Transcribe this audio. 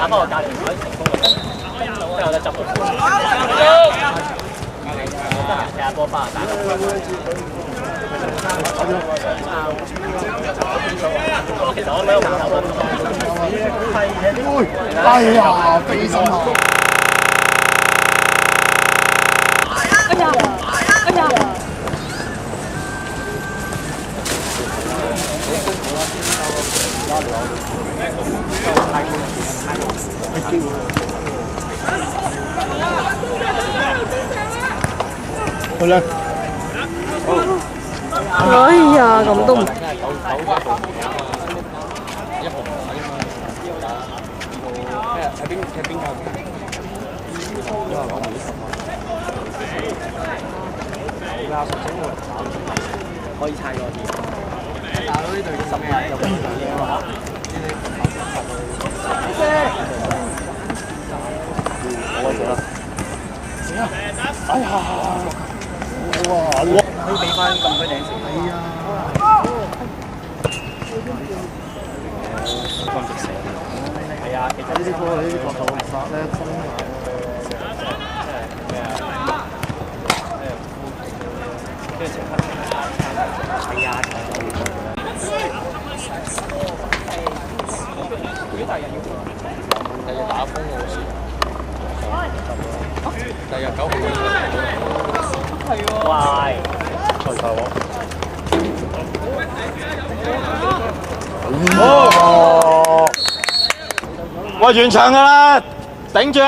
打翻我隔離台成功嘅，之後就執到。踢下波翻打。其實我兩個球都哎呀，飛身啊！哎呀！哎呀！去啦！哎呀，咁都唔〜可以猜多啲。大佬呢隊10人就咁樣喎。我死啦！哎呀！哇！可以俾翻咁多頂先。係啊！光直射。係啊，其實呢啲波呢啲角度殺咧，衝埋。跟住成刻係啊，如果第日要第日打風我好似，第日9號係喎，喂，賽賽喎，哦！喂，完場㗎啦，頂住！